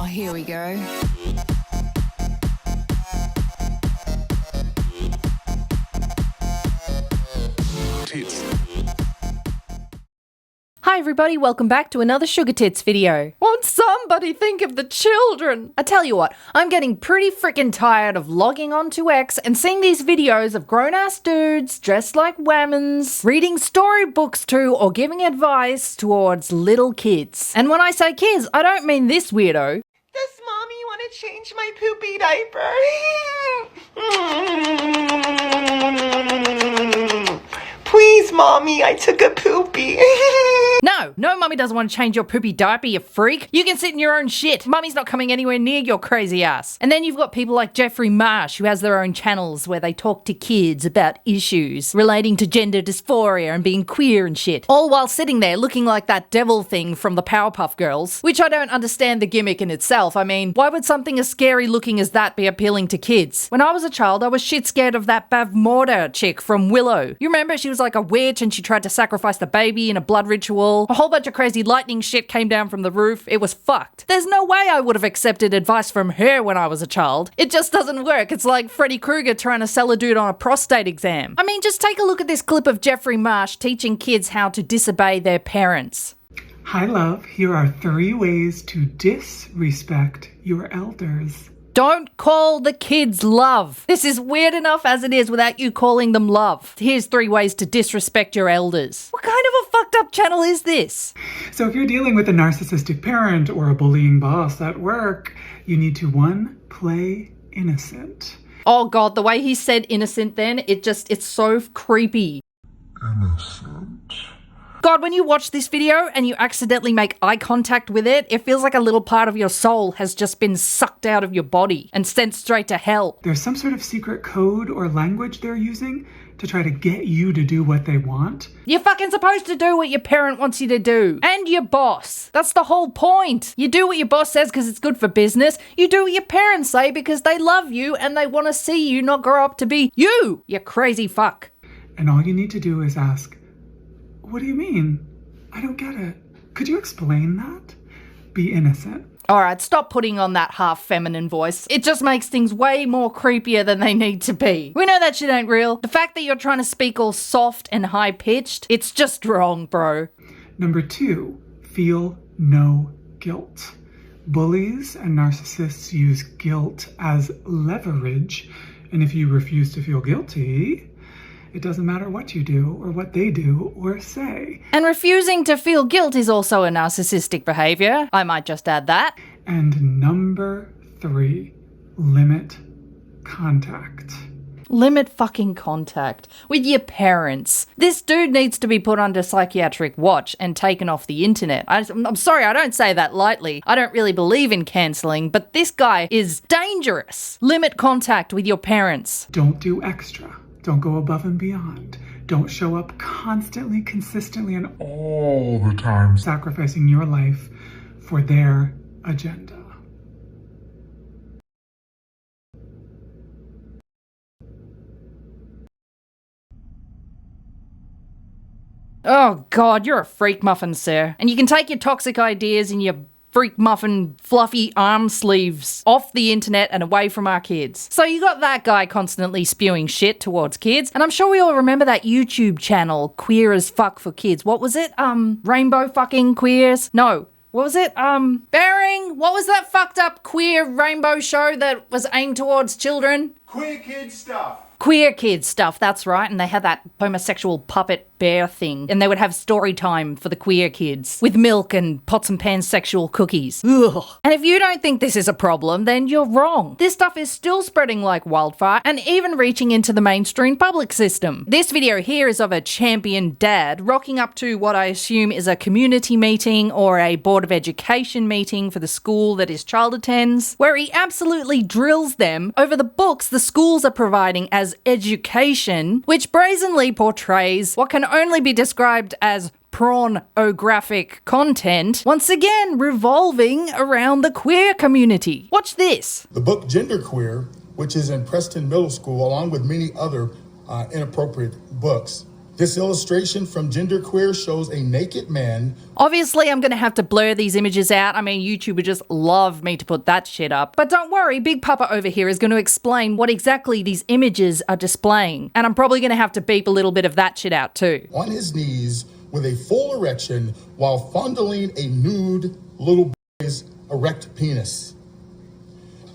Oh, here we go. Tits. Hi everybody, welcome back to another SugarTits video. Won't somebody think of the children? I tell you what, I'm getting pretty freaking tired of logging onto X and seeing these videos of grown-ass dudes dressed like women's, reading storybooks to or giving advice towards little kids. And when I say kids, I don't mean this weirdo. Does mommy want to change my poopy diaper? Please, mommy, I took a poopy. No, mummy doesn't want to change your poopy diaper, you freak. You can sit in your own shit. Mummy's not coming anywhere near your crazy ass. And then you've got people like Jeffrey Marsh, who has their own channels where they talk to kids about issues relating to gender dysphoria and being queer and shit. All while sitting there looking like that devil thing from the Powerpuff Girls, which I don't understand the gimmick in itself. I mean, why would something as scary looking as that be appealing to kids? When I was a child, I was shit scared of that Bavmorda chick from Willow. You remember? She was like a witch and she tried to sacrifice the baby in a blood ritual. A whole bunch of crazy lightning shit came down from the roof. It was fucked. There's no way I would have accepted advice from her when I was a child. It just doesn't work. It's like Freddy Krueger trying to sell a dude on a prostate exam. I mean, just take a look at this clip of Jeffrey Marsh teaching kids how to disobey their parents. Hi, love. Here are 3 ways to disrespect your elders. Don't call the kids love. This is weird enough as it is without you calling them love. Here's 3 ways to disrespect your elders. What kind of a fucked up channel is this? So if you're dealing with a narcissistic parent or a bullying boss at work, you need to 1, play innocent. Oh god, the way he said innocent then, it's so creepy. Innocent. God, when you watch this video and you accidentally make eye contact with it, it feels like a little part of your soul has just been sucked out of your body and sent straight to hell. There's some sort of secret code or language they're using to try to get you to do what they want. You're fucking supposed to do what your parent wants you to do. And your boss. That's the whole point. You do what your boss says because it's good for business. You do what your parents say because they love you and they want to see you not grow up to be you crazy fuck. And all you need to do is ask, what do you mean? I don't get it. Could you explain that? Be innocent. Alright, stop putting on that half feminine voice. It just makes things way more creepier than they need to be. We know that shit ain't real. The fact that you're trying to speak all soft and high-pitched, it's just wrong, bro. Number 2, feel no guilt. Bullies and narcissists use guilt as leverage, and if you refuse to feel guilty, it doesn't matter what you do or what they do or say. And refusing to feel guilt is also a narcissistic behavior. I might just add that. And number 3, limit contact. Limit fucking contact with your parents. This dude needs to be put under psychiatric watch and taken off the internet. I'm sorry, I don't say that lightly. I don't really believe in cancelling, but this guy is dangerous. Limit contact with your parents. Don't do extra. Don't go above and beyond. Don't show up constantly, consistently, and All the time. sacrificing your life for their agenda. Oh god, you're a freak muffin, sir. And you can take your toxic ideas and your freak muffin fluffy arm sleeves off the internet and away from our kids. So you got that guy constantly spewing shit towards kids, and I'm sure we all remember that YouTube channel, Queer as Fuck for Kids. What was it? Rainbow fucking queers? No. What was it? Bearing? What was that fucked up queer rainbow show that was aimed towards children? Queer kid stuff. Queer Kidz stuff, that's right, and they had that homosexual puppet bear thing, and they would have story time for the queer kids with milk and pots and pans sexual cookies. Ugh. And if you don't think this is a problem, then you're wrong. This stuff is still spreading like wildfire and even reaching into the mainstream public system. This video here is of a champion dad rocking up to what I assume is a community meeting or a board of education meeting for the school that his child attends, where he absolutely drills them over the books the schools are providing as education, which brazenly portrays what can only be described as pornographic content, once again revolving around the queer community. Watch this. The book Genderqueer, which is in Preston Middle School, along with many other inappropriate books, This illustration from Genderqueer shows a naked man. Obviously, I'm going to have to blur ththese images out. I mean, YouTube would just love me to put that shit up. But don't worry, Big Papa over here is going to explain what exactly these images are displaying. And I'm probably going to have to beep a little bit of that shit out too. On his knees with a full erection while fondling a nude little boy's erect penis.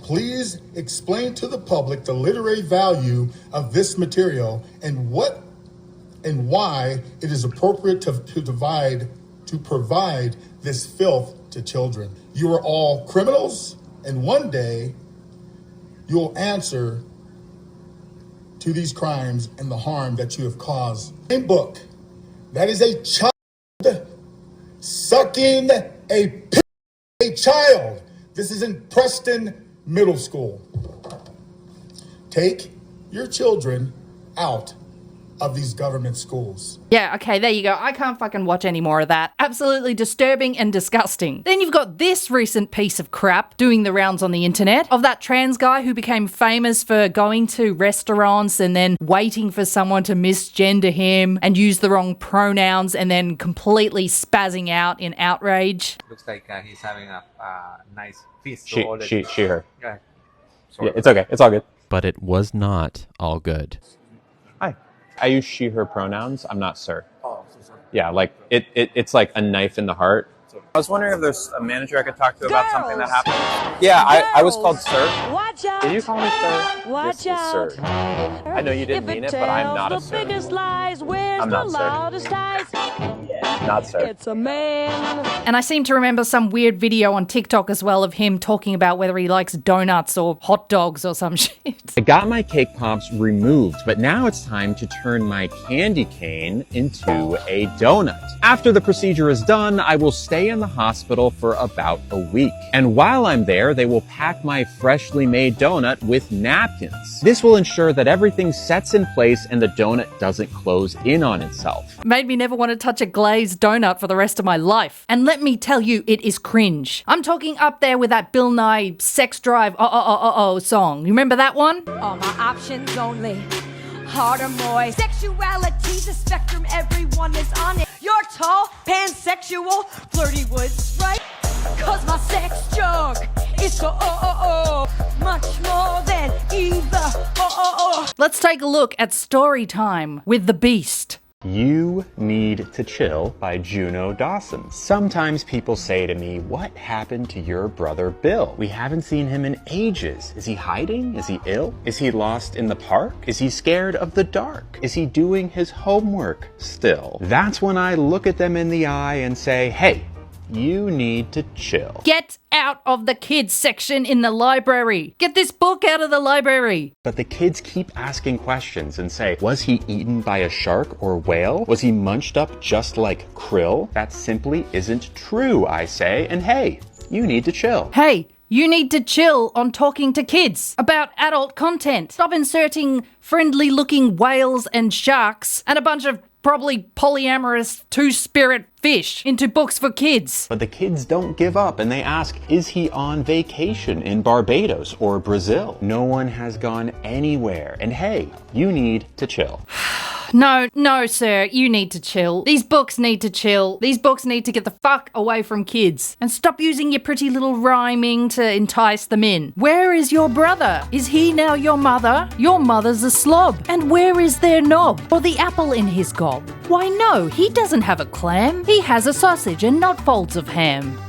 Please explain to the public the literary value of this material and why it is appropriate to provide this filth to children. You are all criminals, and one day you'll answer to these crimes and the harm that you have caused. In book, that is a child sucking a child. This is in Preston Middle School. Take your children out of these government schools. Yeah, okay, there you go. I can't fucking watch any more of that. Absolutely disturbing and disgusting. Then you've got this recent piece of crap doing the rounds on the internet of that trans guy who became famous for going to restaurants and then waiting for someone to misgender him and use the wrong pronouns and then completely spazzing out in outrage. Looks like he's having a nice feast. She, her. Go ahead. Yeah, it's okay. It's all good. But it was not all good. Hi. I use she, her pronouns. I'm not sir. Yeah, like it's like a knife in the heart. I was wondering if there's a manager I could talk to about something that happened. Yeah, I was called sir. Watch out. Did you call me sir? Watch this out. is sir. I know you didn't mean it, but I'm not a sir. I'm not sir. Not sir. It's a man. And I seem to remember some weird video on TikTok as well of him talking about whether he likes donuts or hot dogs or some shit. I got my cake pops removed, but now it's time to turn my candy cane into a donut. After the procedure is done, I will stay in the hospital for about a week. And while I'm there, they will pack my freshly made donut with napkins. This will ensure that everything sets in place and the donut doesn't close in on itself. Made me never want to touch a glazed donut for the rest of my life. And let me tell you, it is cringe. I'm talking up there with that Bill Nye Sex Drive song. You remember that one? All my options only. Hard or moist. Sexuality's a spectrum, everyone is on it. You're tall, pansexual, flirty with right? Cause my sex jug is so much more than either. Let's take a look at Story Time with the Beast. You Need to Chill by Juno Dawson. Sometimes people say to me, what happened to your brother Bill? We haven't seen him in ages. Is he hiding? Is he ill? Is he lost in the park? Is he scared of the dark? Is he doing his homework still? That's when I look at them in the eye and say, hey, you need to chill. Get out of the kids section in the library. Get this book out of the library. But the kids keep asking questions and say, was he eaten by a shark or whale? Was he munched up just like krill? That simply isn't true, I say. And hey, you need to chill. Hey, you need to chill on talking to kids about adult content. Stop inserting friendly-looking whales and sharks and a bunch of probably polyamorous two-spirit fish into books for kids. But the kids don't give up and they ask, is he on vacation in Barbados or Brazil? No one has gone anywhere. And hey, you need to chill. No, sir, you need to chill. These books need to chill. These books need to get the fuck away from kids. And stop using your pretty little rhyming to entice them in. Where is your brother? Is he now your mother? Your mother's a slob. And where is their knob? Or the apple in his gob? Why no, he doesn't have a clam. He has a sausage and not folds of ham.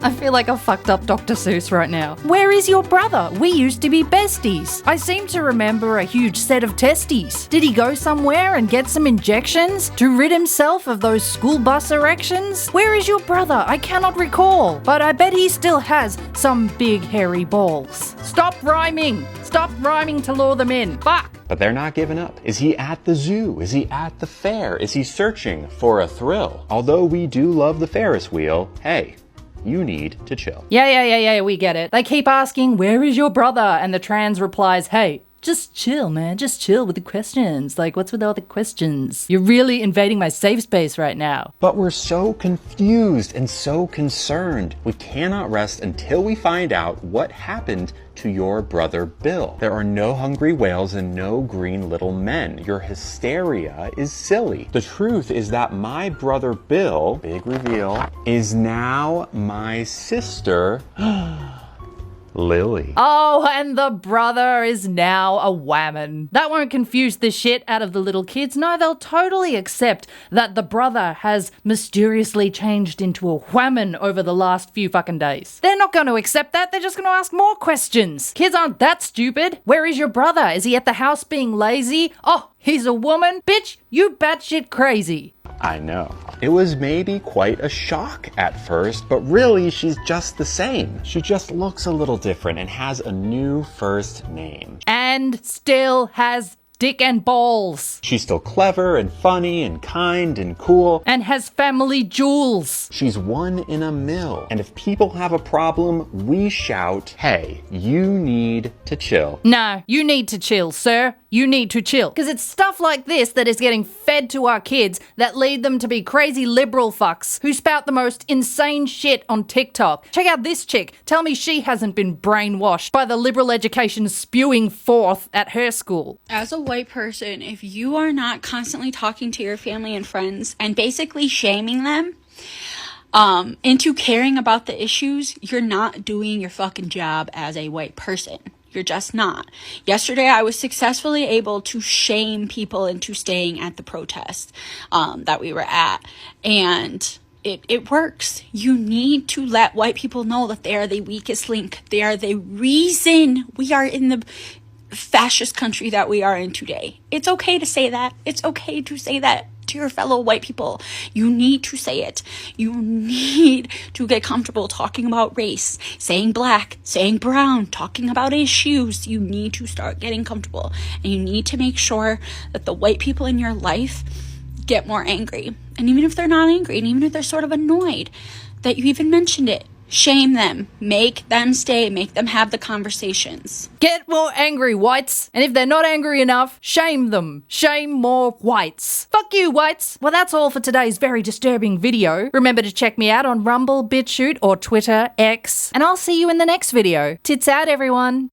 I feel like a fucked up Dr. Seuss right now. Where is your brother? We used to be besties. I seem to remember a huge set of testes. Did he go somewhere and get some injections to rid himself of those school bus erections? Where is your brother? I cannot recall, but I bet he still has some big hairy balls. Stop rhyming. Stop rhyming to lure them in. Fuck. But they're not giving up. Is he at the zoo? Is he at the fair? Is he searching for a thrill? Although we do love the Ferris wheel, hey, you need to chill. Yeah, we get it. They keep asking, where is your brother? And the trans replies, hey, Just chill, man. Just chill with the questions. Like, what's with all the questions? You're really invading my safe space right now. But we're so confused and so concerned. We cannot rest until we find out what happened to your brother Bill. There are no hungry whales and no green little men. Your hysteria is silly. The truth is that my brother Bill, big reveal, is now my sister, Lily. Oh, and the brother is now a whammon. That won't confuse the shit out of the little kids. No, they'll totally accept that the brother has mysteriously changed into a whammon over the last few fucking days. They're not going to accept that. They're just going to ask more questions. Kids aren't that stupid. Where is your brother? Is he at the house being lazy? Oh, he's a woman? Bitch, you batshit crazy. I know. It was maybe quite a shock at first, but really she's just the same. She just looks a little different and has a new first name. And still has dick and balls. She's still clever and funny and kind and cool. And has family jewels. She's one in a mill. And if people have a problem, we shout, hey, you need to chill. No, you need to chill, sir. You need to chill. Because it's stuff like this that is getting fed to our kids that lead them to be crazy liberal fucks who spout the most insane shit on TikTok. Check out this chick. Tell me she hasn't been brainwashed by the liberal education spewing forth at her school. As a white person, if you are not constantly talking to your family and friends and basically shaming them into caring about the issues, you're not doing your fucking job as a white person. You're just not. Yesterday, I was successfully able to shame people into staying at the protest that we were at. And it works. You need to let white people know that they are the weakest link. They are the reason we are in the fascist country that we are in today. It's okay to say that. It's okay to say that to your fellow white people. You need to say it. You need to get comfortable talking about race, saying black, saying brown, talking about issues. You need to start getting comfortable, and you need to make sure that the white people in your life get more angry. And even if they're not angry, and even if they're sort of annoyed that you even mentioned it, shame them, make them stay, make them have the conversations. Get more angry, whites. And if they're not angry enough, shame them. Shame more whites. Fuck you, whites. Well, that's all for today's very disturbing video. Remember to check me out on Rumble, BitChute, or Twitter, X. And I'll see you in the next video. Tits out, everyone.